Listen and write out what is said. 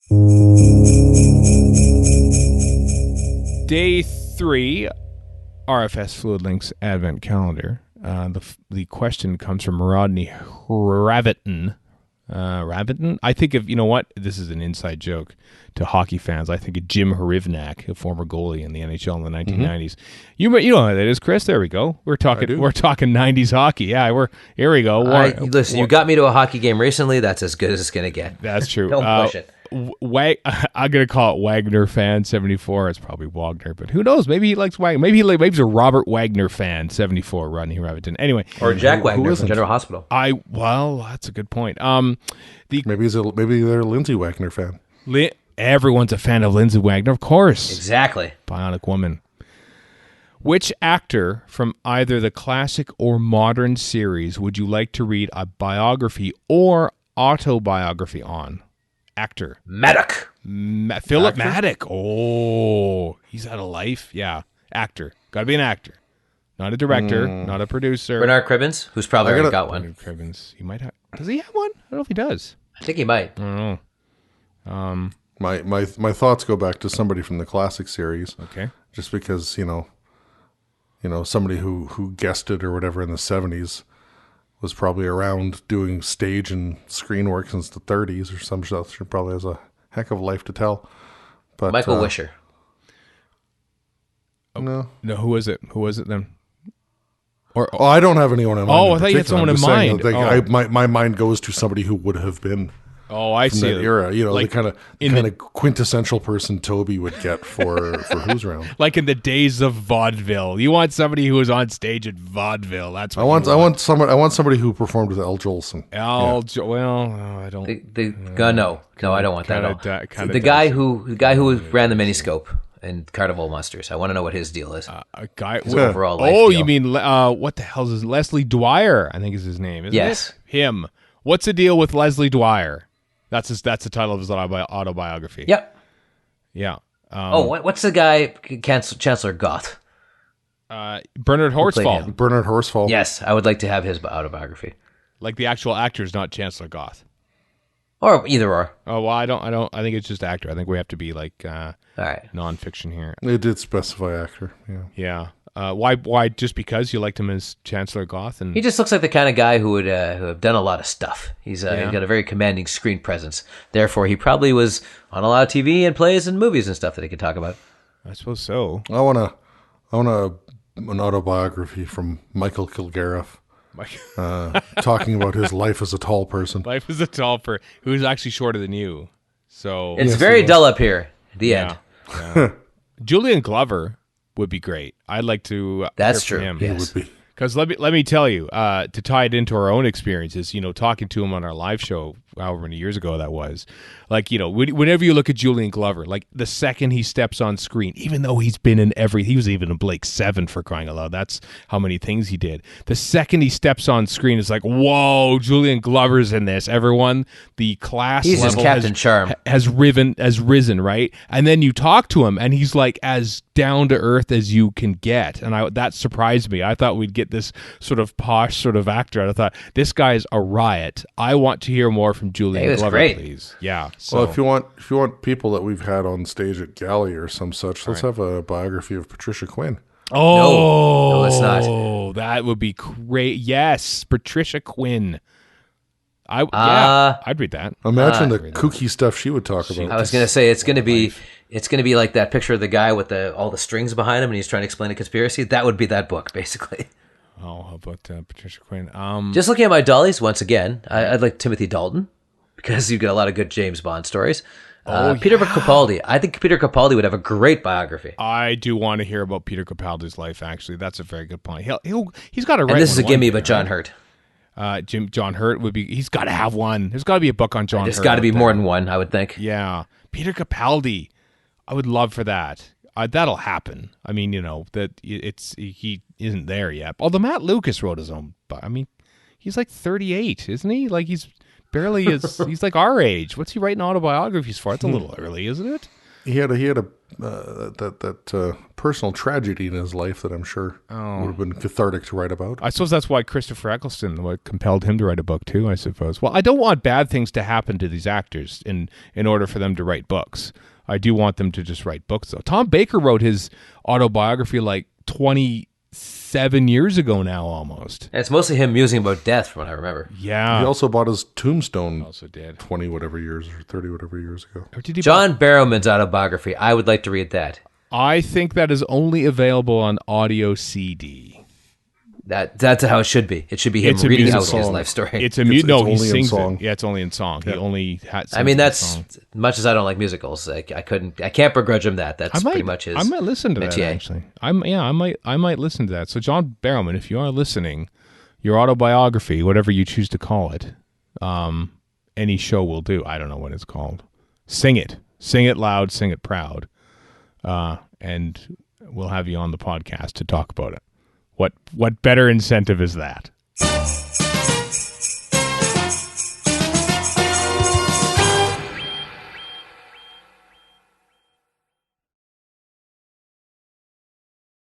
Day 3, RFS Fluid Links Advent Calendar. The question comes from Rodney Raviton. Raviton? I think of, you know what? This is an inside joke to hockey fans. I think of Jim Hrivnak, a former goalie in the NHL in the 1990s. You know who that is, Chris. There we go. We're talking 90s hockey. Yeah, here we go. Listen, you got me to a hockey game recently. That's as good as it's going to get. That's true. Don't push it. I'm going to call it Wagner fan 74. It's probably Wagner, but who knows? Maybe he likes Wagner. Maybe he's a Robert Wagner fan 74, Rodney Raviton. Anyway. Or Jack Wagner from General Hospital. Well, that's a good point. Maybe they're a Lindsay Wagner fan. Everyone's a fan of Lindsay Wagner, of course. Exactly. Bionic Woman. Which actor from either the classic or modern series would you like to read a biography or autobiography on? Actor. Maddock. Philip Maddock. Oh, he's out of life. Yeah. Actor. Got to be an actor. Not a director. Not a producer. Bernard Cribbins, who's probably already got one. Bernard Cribbins. He might have. Does he have one? I don't know if he does. I think he might. I don't know. My thoughts go back to somebody from the classic series. Okay. Just because, somebody who guested or whatever in the 70s was probably around doing stage and screen work since the 30s or some stuff. She probably has a heck of a life to tell. But Michael Wisher. No. No, who is it? Who was it then? I don't have anyone in mind. Oh, I thought you had someone in mind. My mind goes to somebody who would have been. Oh, I see. That era, the kind of quintessential person Toby would get for Who's Round. Like in the days of vaudeville, you want somebody who was on stage at vaudeville. That's what I want somebody who performed with Al Jolson. I don't. No, I don't want that at all. The guy who ran the Miniscope and Carnival Monsters. I want to know what his deal is. A guy. Overall life deal. You mean what the hell is Leslie Dwyer? I think is his name. Isn't it? Him. What's the deal with Leslie Dwyer? That's the title of his autobiography. Yep. Yeah. What's the guy, Chancellor Goth? Bernard Horsfall. Bernard Horsfall. Yes, I would like to have his autobiography. Like the actual actor is not Chancellor Goth. Or either or. Oh, well, I don't. I think it's just actor. I think we have to be like all right, nonfiction here. It did specify actor. Yeah. Yeah. Why? Just because you liked him as Chancellor Goth, and he just looks like the kind of guy who would have done a lot of stuff. He's got a very commanding screen presence. Therefore, he probably was on a lot of TV and plays and movies and stuff that he could talk about. I suppose so. I want an autobiography from Michael Kilgariff. Talking about his life as a tall person. Life as a tall person who's actually shorter than you. So it's very dull up here. The end. Yeah. Julian Glover would be great. I'd like to. That's hear true. From him. Yes. He would be. Because let me tell you, to tie it into our own experiences, talking to him on our live show, however many years ago that was, like, whenever you look at Julian Glover, like the second he steps on screen, even though he's been in he was even in Blake 7 for crying out loud. That's how many things he did. The second he steps on screen, it's like, whoa, Julian Glover's in this. Everyone, the class he's level just Captain Charm has risen, right? And then you talk to him, and he's like as down to earth as you can get, and that surprised me. I thought we'd get this sort of posh sort of actor, and I thought this guy's a riot. I want to hear more from Julian Glover, great. please. Yeah. So. Well, if you want people that we've had on stage at Galley or some such, let's have a biography of Patricia Quinn. Oh, no, let's not. Oh, that would be great. Yes, Patricia Quinn. I'd read that. Imagine the kooky stuff she would talk about. I was going to say it's going to be like that picture of the guy with all the strings behind him, and he's trying to explain a conspiracy. That would be that book, basically. Oh, how about Patricia Quinn? Just looking at my dollies once again, I'd like Timothy Dalton because you get a lot of good James Bond stories. Peter Capaldi. I think Peter Capaldi would have a great biography. I do want to hear about Peter Capaldi's life. Actually, that's a very good point. He's got to write. And this is a gimme, but John Hurt. John Hurt would be. He's got to have one. There's got to be a book on John Hurt. There's got to be more than one, I would think. Yeah, Peter Capaldi. I would love for that. That'll happen. I mean, that he isn't there yet. Although Matt Lucas wrote his own. I mean, he's like 38, isn't he? Like he's barely he's like our age. What's he writing autobiographies for? It's a little early, isn't it? he had a personal tragedy in his life that I'm sure would have been cathartic to write about. I suppose that's why Christopher Eccleston, what compelled him to write a book too, I suppose. Well, I don't want bad things to happen to these actors in order for them to write books. I do want them to just write books, though. Tom Baker wrote his autobiography like 27 years ago now, almost. And it's mostly him musing about death, from what I remember. Yeah. He also bought his tombstone also did 20 whatever years or 30 whatever years ago. Or did he John Barrowman's autobiography. I would like to read that. I think that is only available on audio CD. That's how it should be. It should be him reading out his life story. It's a no, he only in sings song. it. Yeah, it's only in song. Yeah. He only had. I mean, that's much as I don't like musicals. I can't begrudge him that. That's pretty much his. I might listen to that métier. actually. I might listen to that. So John Barrowman, if you are listening, your autobiography, whatever you choose to call it, any show will do. I don't know what it's called. Sing it loud, sing it proud, and we'll have you on the podcast to talk about it. What better incentive is that?